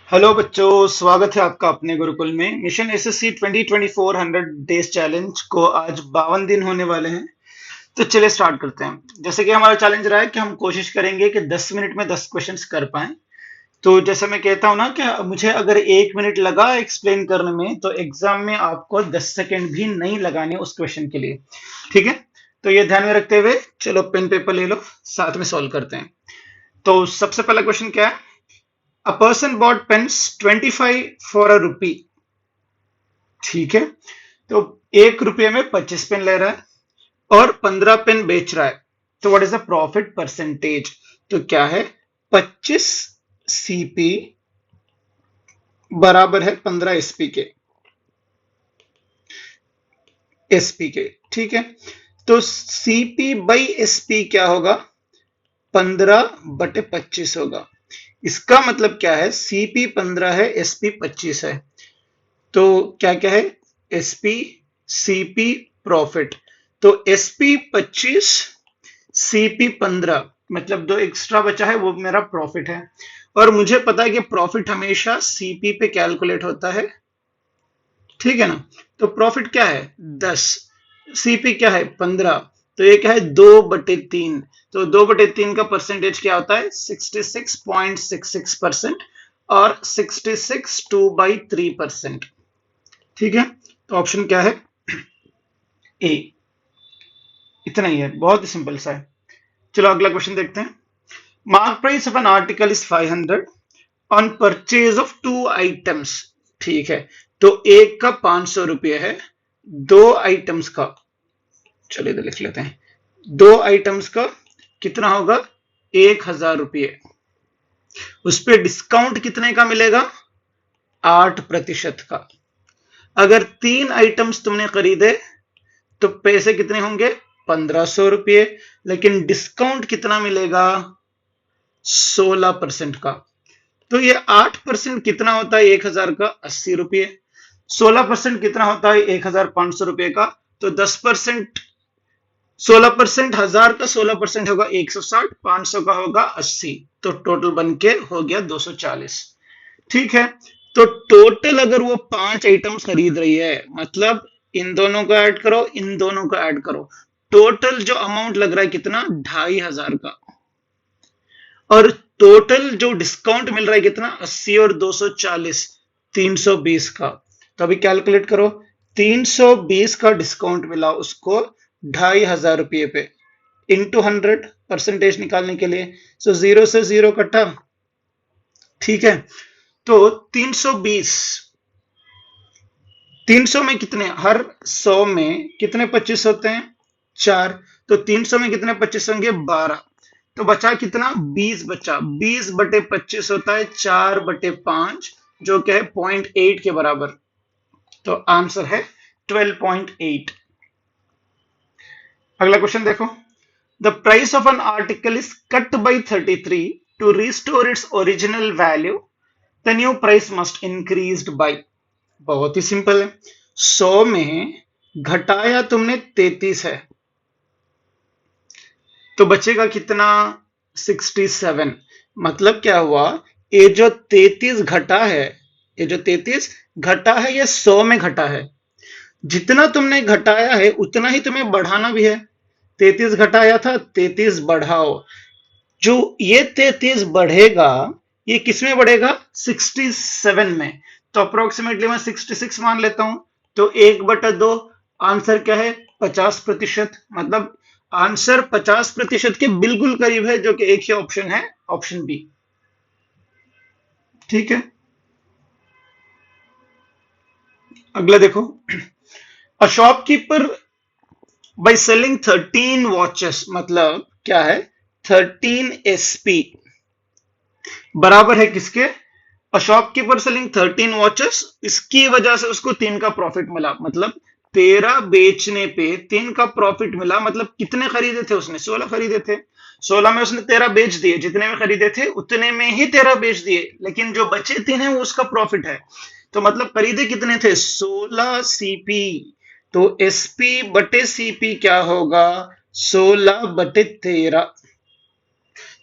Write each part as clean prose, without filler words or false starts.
Hello बच्चों, स्वागत है आपका अपने गुरुकुल में। मिशन एसएससी 2024 100 डेज चैलेंज को आज 52 दिन होने वाले हैं। तो चलिए स्टार्ट करते हैं। जैसे कि हमारा चैलेंज रहा है कि हम कोशिश करेंगे कि 10 मिनट में 10 क्वेश्चंस कर पाएं। तो जैसे मैं कहता हूं ना कि मुझे अगर 1 मिनट लगा एक्सप्लेन करने में, तो एग्जाम में आपको 10 सेकेंड भी नहीं लगाने उस क्वेश्चन के लिए। ठीक है, तो ये ध्यान में रखते हुए चलो पेन पेपर ले लो, साथ में सॉल्व करते हैं। तो सबसे पहला क्वेश्चन क्या है? A person bought pens 25 for a rupee। ठीक है, तो 1 रुपये में 25 पेन ले रहा है और 15 पेन बेच रहा है। तो what is the profit percentage? तो क्या है? 25 सीपी बराबर है 15 एसपी के। ठीक है, तो सीपी बाई एसपी क्या होगा? 15/25 होगा। इसका मतलब क्या है? सीपी 15 है, एसपी 25 है। तो क्या क्या है? SP, CP, profit. तो एसपी 25, सीपी 15, मतलब जो एक्स्ट्रा बचा है वो मेरा प्रॉफिट है। और मुझे पता है कि प्रॉफिट हमेशा सीपी पे कैलकुलेट होता है। ठीक है ना? तो प्रॉफिट क्या है? 10, सीपी क्या है? 15। तो ये क्या है? 2/3। तो 2/3 का परसेंटेज क्या होता है? 66.66% और 66 2/3%। ठीक है, तो ऑप्शन क्या है? ए। इतना ही है, बहुत ही सिंपल सा है। चलो अगला क्वेश्चन देखते हैं। Mark price of an article is 500 on purchase of 2 items. ठीक है, तो एक का 500 रुपये है, 2 आइटम्स का। चलिए इधर लिख लेते हैं। 2 आइटम्स का कितना होगा? 1000 रुपये। उस पर डिस्काउंट कितने का मिलेगा? 8% का। अगर 3 आइटम्स तुमने खरीदे तो पैसे कितने होंगे? 1500 रुपये। लेकिन डिस्काउंट कितना मिलेगा? 16% का। तो ये 8% कितना होता है 1000 का? 80 रुपये। 16% कितना होता है 1500 रुपये का? तो 10%, 16% 1000 का 16% होगा 160, 500 का होगा 80। तो टोटल बन के हो गया 240। ठीक है, तो टोटल अगर वो 5 आइटम्स खरीद रही है, मतलब इन दोनों को ऐड करो, इन दोनों को ऐड करो, टोटल जो अमाउंट लग रहा है कितना? 2500 का। और टोटल जो डिस्काउंट मिल रहा है कितना? 80 और 240, 320 का। तो अभी कैलकुलेट करो। 320 का डिस्काउंट मिला उसको 2500 रुपये पे, इंटू 100 परसेंटेज निकालने के लिए। सो 0 से 0 कटा। ठीक है, तो 320, 300 में कितने? हर 100 में कितने 25 होते हैं? 4। तो 300 में कितने 25 होंगे? 12। तो बचा कितना? 20 बचा। 20/25 होता है 4/5, जो क्या है? 0.8 के बराबर। तो आंसर है 12.8। अगला क्वेश्चन देखो। The price of an article is cut by 33 to restore its original value. The new price must increased by. बहुत ही सिंपल है। 100 में घटाया तुमने 33 है, तो बचेगा कितना? 67। मतलब क्या हुआ? ये जो 33 घटा है, ये जो 33 घटा है, ये 100 में घटा है। जितना तुमने घटाया है उतना ही तुम्हें बढ़ाना भी है। 33 घटाया था, 33 बढ़ाओ। जो ये 33 बढ़ेगा, ये किस में बढ़ेगा? 67 में। तो अप्रोक्सीमेटली मैं 66 मान लेता हूं। तो 1/2। आंसर क्या है? 50%। मतलब आंसर 50% के बिल्कुल करीब है, जो कि एक ही ऑप्शन है, ऑप्शन बी। ठीक है, अगला देखो। A shopkeeper by selling 13 watches, मतलब क्या है? 13 एसपी बराबर है किसके? अ शॉपकीपर सेलिंग 13 वॉचेस, इसकी वजह से उसको 3 का प्रॉफिट मिला। मतलब 13 बेचने पे 3 का प्रॉफिट मिला। मतलब कितने खरीदे थे उसने? 16 खरीदे थे। 16 में उसने 13 बेच दिए। जितने में खरीदे थे उतने में ही 13 बेच दिए, लेकिन जो बचे 3 है वो उसका प्रॉफिट है। तो मतलब खरीदे कितने थे? 16 सीपी। तो एसपी बटे सीपी क्या होगा? 16/13।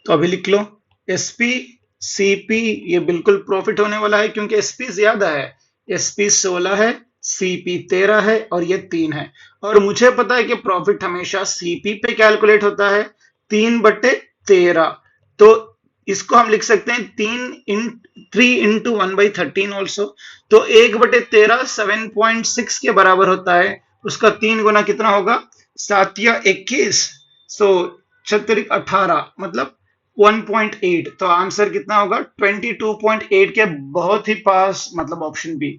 तो अभी लिख लो। एसपी सीपी ये बिल्कुल प्रॉफिट होने वाला है क्योंकि एसपी ज्यादा है, एसपी 16 है, सीपी 13 है और ये 3 है। और मुझे पता है कि प्रॉफिट हमेशा सीपी पे कैलकुलेट होता है 3/13। तो इसको हम लिख सकते हैं 3 × 1/13 ऑल्सो। तो 1/13 7.6 के बराबर होता है, उसका 3 गुना कितना होगा, 7 या 21, सो 18 मतलब 1.8। तो आंसर कितना होगा 22.8 के बहुत ही पास, मतलब ऑप्शन बी।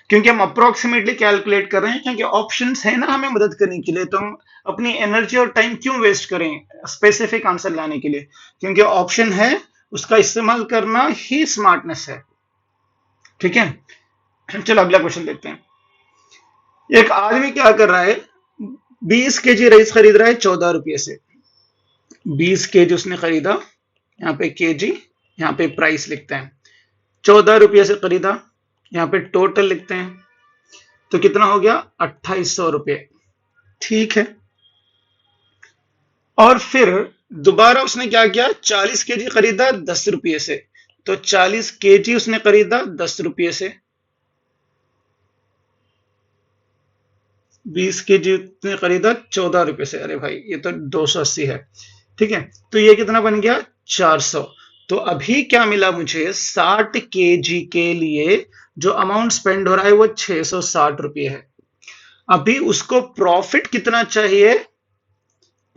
क्योंकि हम अप्रोक्सीमेटली कैलकुलेट कर रहे हैं, क्योंकि ऑप्शंस है ना हमें मदद करने के लिए, तो हम अपनी एनर्जी और टाइम क्यों वेस्ट करें स्पेसिफिक आंसर लाने के लिए, क्योंकि ऑप्शन है उसका इस्तेमाल करना ही स्मार्टनेस है। ठीक है, चलो अगला क्वेश्चन देखते हैं। एक आदमी क्या कर रहा है, 20 केजी राइस खरीद रहा है 14 रुपये से। 20 केजी उसने खरीदा, यहाँ पे केजी, यहाँ पे प्राइस लिखते हैं, 14 रुपये से खरीदा, यहाँ पे टोटल लिखते हैं, तो कितना हो गया 2800 रुपये। ठीक है, और फिर दोबारा उसने क्या किया, 40 केजी खरीदा 10 रुपये से। तो 40 केजी उसने खरीदा 10 रुपये से, 20 केजी उसने खरीदा 14 रुपये से। अरे भाई ये तो 280 है। ठीक है, तो ये कितना बन गया 400। तो अभी क्या मिला मुझे, 60 केजी के लिए जो अमाउंट स्पेंड हो रहा है वो 660 रुपये है। अभी उसको प्रॉफिट कितना चाहिए,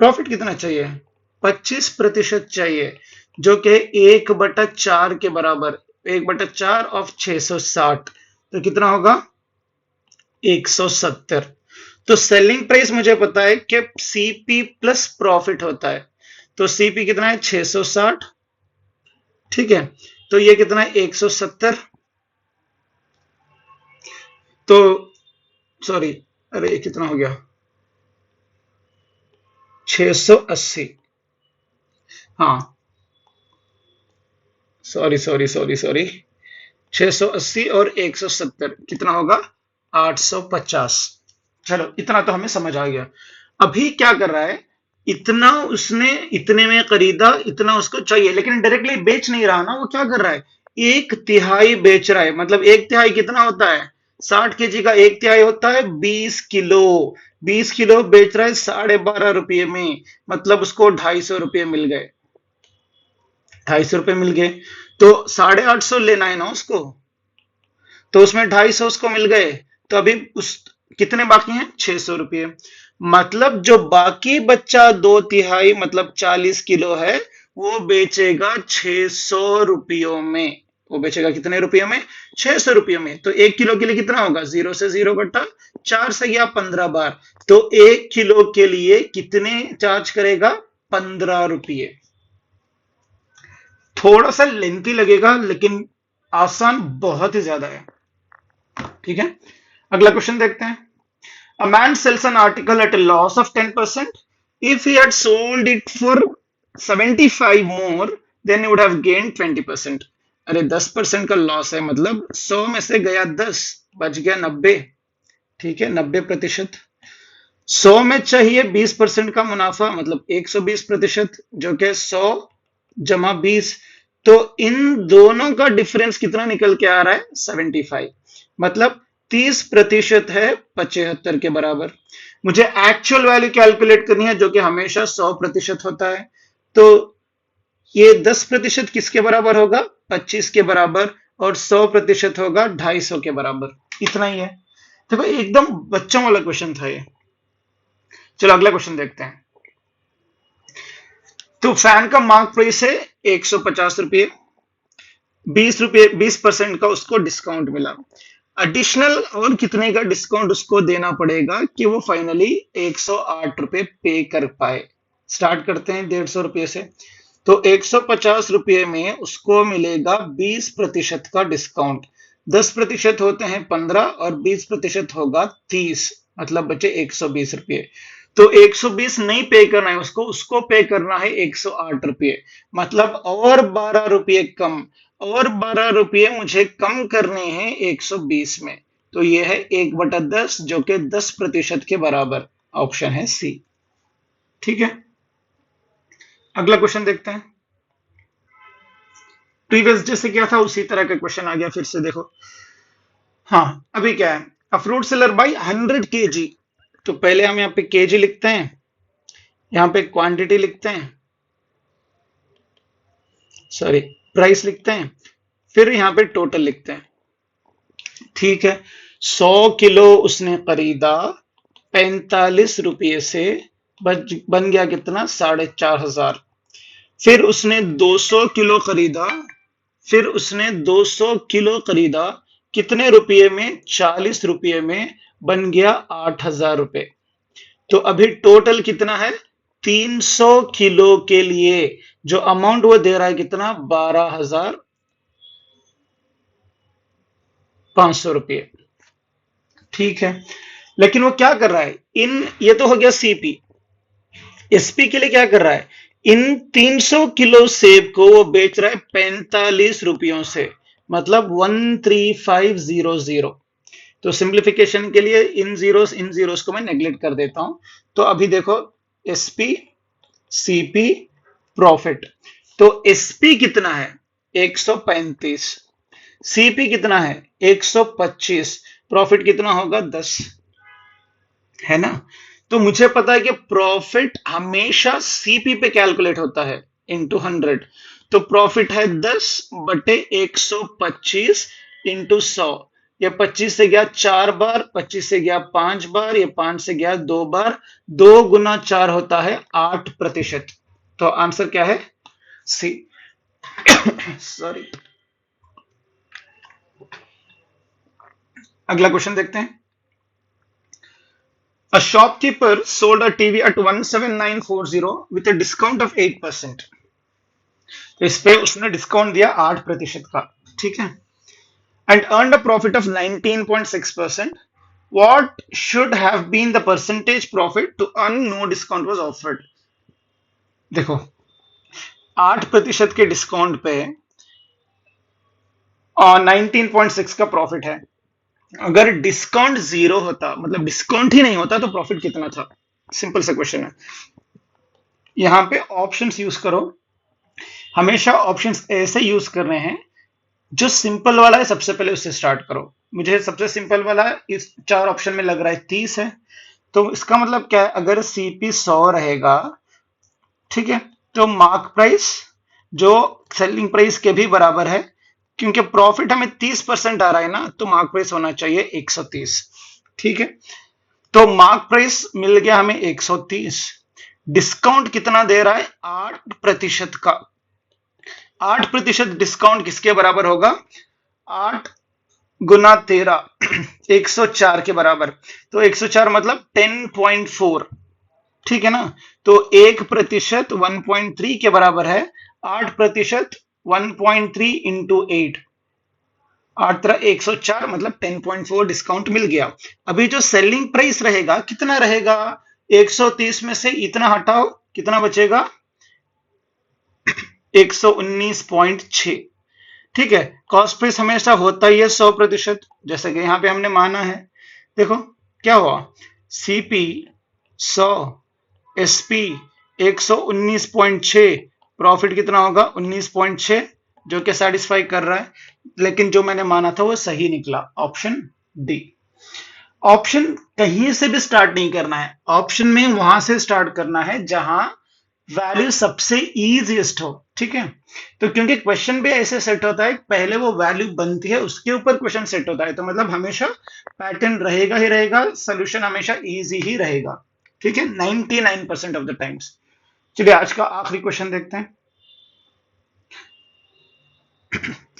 प्रॉफिट कितना चाहिए, 25% चाहिए, जो कि 1/4 के बराबर, 1/4 ऑफ 660, तो कितना होगा 170। तो सेलिंग प्राइस मुझे पता है कि सीपी प्लस प्रॉफिट होता है, तो सीपी कितना है 660। ठीक है, तो ये कितना है 170। तो सॉरी, अरे ये कितना हो गया 680। हाँ, सॉरी सॉरी सॉरी सॉरी, 680 और 170 कितना होगा 850। चलो इतना तो हमें समझ आ गया। अभी क्या कर रहा है, इतना उसने इतने में खरीदा, इतना उसको चाहिए, लेकिन डायरेक्टली बेच नहीं रहा ना, वो क्या कर रहा है 1/3 बेच रहा है। मतलब 1/3 कितना होता है, 60 केजी का 1/3 होता है 20 किलो। 20 किलो बेच रहा है 12.5 रुपये में, मतलब उसको 250 रुपये मिल गए, 250 रुपये मिल गए। तो 850 लेना है ना उसको, तो उसमें 250 उसको मिल गए। तो अभी उस कितने बाकी हैं 600 रुपये। मतलब जो बाकी बच्चा 2/3 मतलब 40 किलो है, वो बेचेगा 600 रुपयों में। वो बेचेगा कितने रुपयों में, 600 रुपयों में। तो 1 किलो के लिए कितना होगा, 0 से 0 बटा 4 से या 15 बार। तो 1 किलो के लिए कितने चार्ज करेगा, 15 रुपये। थोड़ा सा लेंथी लगेगा लेकिन आसान बहुत ही ज्यादा है। ठीक है, अगला क्वेश्चन देखते हैं। A man sells an article at a loss of 10%. If he had sold it for 75 more, then he would have gained 20%. अरे 10% का लॉस है, मतलब 100 में से गया 10, बच गया 90। ठीक है, 90%। 100 में चाहिए 20% का मुनाफा, मतलब 120%, जो कि 100 जमा 20। तो इन दोनों का डिफरेंस कितना निकल के आ रहा है 75, मतलब 30% है 75 के बराबर। मुझे एक्चुअल वैल्यू कैलकुलेट करनी है, जो कि हमेशा 100% होता है। तो ये 10% किसके बराबर होगा, 25 के बराबर, और 100% होगा 250 के बराबर। इतना ही है। देखो एकदम बच्चों वाला क्वेश्चन था ये। चलो अगला क्वेश्चन देखते हैं। तो फैन का मार्क प्राइस है 150 रुपये, 20% का उसको डिस्काउंट मिला। एडिशनल और कितने का डिस्काउंट उसको देना पड़ेगा कि वो फाइनली 108 रुपये पे कर पाए। स्टार्ट करते हैं 150 रुपये से। तो 150 रुपये में उसको मिलेगा 20% का डिस्काउंट। 10% होते हैं 15 और 20% होगा 30, मतलब बचे 120 रुपये। तो 120 नहीं पे करना है उसको, उसको पे करना है 108 रुपये, मतलब और 12 रुपये कम, और 12 रुपये मुझे कम करने हैं 120 में। तो ये है 1/10, जो कि 10% के बराबर। ऑप्शन है सी। ठीक है, अगला क्वेश्चन देखते हैं। प्रीवियस जैसे क्या था उसी तरह का क्वेश्चन आ गया फिर से, देखो। हाँ, अभी क्या है, a fruit seller by 100 kg। तो पहले हम यहाँ पे केजी लिखते हैं, यहाँ पे क्वांटिटी लिखते हैं, सॉरी प्राइस लिखते हैं, फिर यहाँ पे टोटल लिखते हैं। ठीक है, 100 किलो उसने खरीदा 45 रुपये से, बन गया कितना, 4,500। फिर उसने 200 किलो खरीदा, फिर उसने 200 किलो खरीदा, कितने रुपये में, 40 रुपये में, बन गया 8,000 रुपये। तो अभी टोटल कितना है, 300 किलो के लिए जो अमाउंट वो दे रहा है कितना, 12,500 रुपये। ठीक है, लेकिन वो क्या कर रहा है, इन ये तो हो गया सीपी, एसपी के लिए क्या कर रहा है, इन 300 किलो सेब को वो बेच रहा है 45 रुपयों से, मतलब 13500। तो सिंप्लीफिकेशन के लिए इन जीरोस को मैं नेग्लेक्ट कर देता हूं। तो अभी देखो, एसपी, सीपी, प्रॉफिट। तो एसपी कितना है, 135, सीपी कितना है, 125, प्रॉफिट कितना होगा, 10, है ना। तो मुझे पता है कि प्रॉफिट हमेशा सीपी पे कैलकुलेट होता है इंटू 100। तो प्रॉफिट है 10/125 इंटू 100। ये 25 से गया 4 बार, 25 से गया 5 बार, ये 5 से गया 2 बार, 2 गुना 4 होता है 8%। तो आंसर क्या है, सी। सॉरी, अगला क्वेश्चन देखते हैं। A shopkeeper sold a TV at 17940 with a discount of 8%। तो इस पे उसने डिस्काउंट दिया 8% का, ठीक है, and earned a profit of 19.6%। What should have been the percentage profit to earn no discount was offered? देखो, 8% के डिस्काउंट पे और 19.6 का प्रॉफिट है। अगर डिस्काउंट 0 होता, मतलब डिस्काउंट ही नहीं होता, तो प्रॉफिट कितना था। सिंपल सा क्वेश्चन है। यहां पे ऑप्शंस यूज करो, हमेशा ऑप्शंस ऐसे यूज करने हैं, जो सिंपल वाला है सबसे पहले उससे स्टार्ट करो। मुझे सबसे सिंपल वाला इस 4 ऑप्शन में लग रहा है 30 है। तो इसका मतलब क्या है, अगर सीपी 100 रहेगा, ठीक है, तो मार्क प्राइस जो सेलिंग प्राइस के भी बराबर है, क्योंकि प्रॉफिट हमें 30% आ रहा है ना, तो मार्क प्राइस होना चाहिए 130। ठीक है, तो मार्क प्राइस मिल गया हमें 130। डिस्काउंट कितना दे रहा है, 8% का। 8% डिस्काउंट किसके बराबर होगा, 8 गुना 13, 104 के बराबर। तो 104 मतलब 10.4, ठीक है ना। तो 1% 1.3 के बराबर है, 8% 1.3 इंटू 8, 104 मतलब 10.4 डिस्काउंट मिल गया। अभी जो सेलिंग प्राइस रहेगा कितना रहेगा, 130 में से इतना हटाओ, कितना बचेगा, 119.6। ठीक है, कॉस्ट प्राइस हमेशा होता ही है 100%, जैसे कि यहां पे हमने माना है। देखो क्या हुआ, सीपी 100, एसपी 119.6, प्रॉफिट कितना होगा, 19.6, जो कि सेटिस्फाई कर रहा है। लेकिन जो मैंने माना था वो सही निकला, ऑप्शन डी। ऑप्शन कहीं से भी स्टार्ट नहीं करना है, ऑप्शन में वहां से स्टार्ट करना है जहां वैल्यू सबसे इजीएस्ट हो। ठीक है, तो क्योंकि क्वेश्चन भी ऐसे सेट होता है, पहले वो वैल्यू बनती है, उसके ऊपर क्वेश्चन सेट होता है, तो मतलब हमेशा पैटर्न रहेगा ही रहेगा, सोल्यूशन हमेशा इजी ही रहेगा। ठीक है, 99% ऑफ द टाइम्स। चलिए आज का आखिरी क्वेश्चन देखते हैं।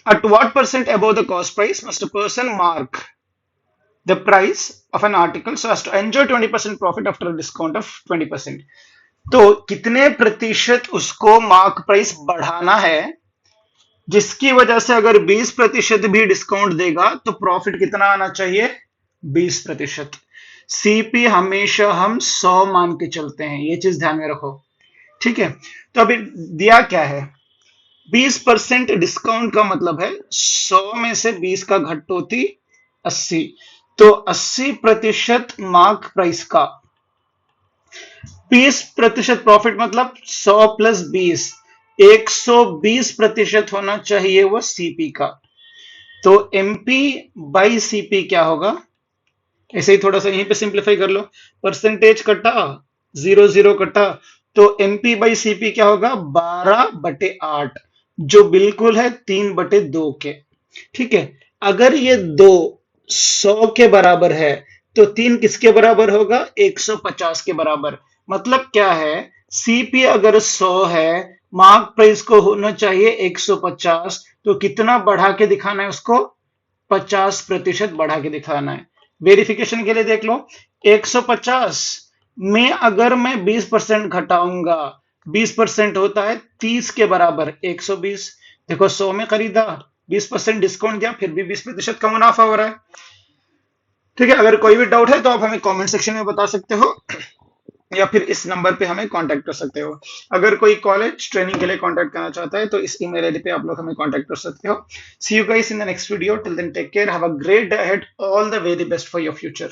At what percent above the cost price must a person mark the price of an article so as to enjoy 20% profit after a discount of 20%? तो कितने प्रतिशत उसको मार्क प्राइस बढ़ाना है, जिसकी वजह से अगर 20% भी डिस्काउंट देगा तो प्रॉफिट कितना आना चाहिए, 20%। सीपी हमेशा हम 100 मान के चलते हैं, ये चीज ध्यान में रखो। ठीक है, तो अभी दिया क्या है, 20% डिस्काउंट का मतलब है 100 में से 20 का घटोती 80, तो 80% मार्क प्राइस का, 20% प्रॉफिट मतलब 100 प्लस 20, 120% होना चाहिए वो सीपी का। तो एमपी बाई सीपी क्या होगा, ऐसे ही थोड़ा सा यहीं पे सिंप्लीफाई कर लो, परसेंटेज कटा, 0 0 कटा, तो एमपी बाई सीपी क्या होगा, 12/8, जो बिल्कुल है 3/2 के। ठीक है, अगर ये दो 100 के बराबर है तो तीन किसके बराबर होगा, 150 के बराबर। मतलब क्या है, सीपी अगर 100 है, मार्क प्राइस को होना चाहिए 150, तो कितना बढ़ा के दिखाना है उसको, 50% बढ़ा के दिखाना है। वेरिफिकेशन के लिए देख लो, 150 में अगर मैं 20% घटाऊंगा, 20% होता है 30 के बराबर 120। देखो 100 में खरीदा, 20% डिस्काउंट दिया, फिर भी 20% का मुनाफा हो रहा है। ठीक है, अगर कोई भी डाउट है तो आप हमें कमेंट सेक्शन में बता सकते हो, या फिर इस नंबर पे हमें कांटेक्ट कर सकते हो। अगर कोई कॉलेज ट्रेनिंग के लिए कांटेक्ट करना चाहता है तो इस ईमेल आईडी पे आप लोग हमें कांटेक्ट कर सकते हो। See you guys in the next video, till then take care, have a great day ahead, all the very best for your future.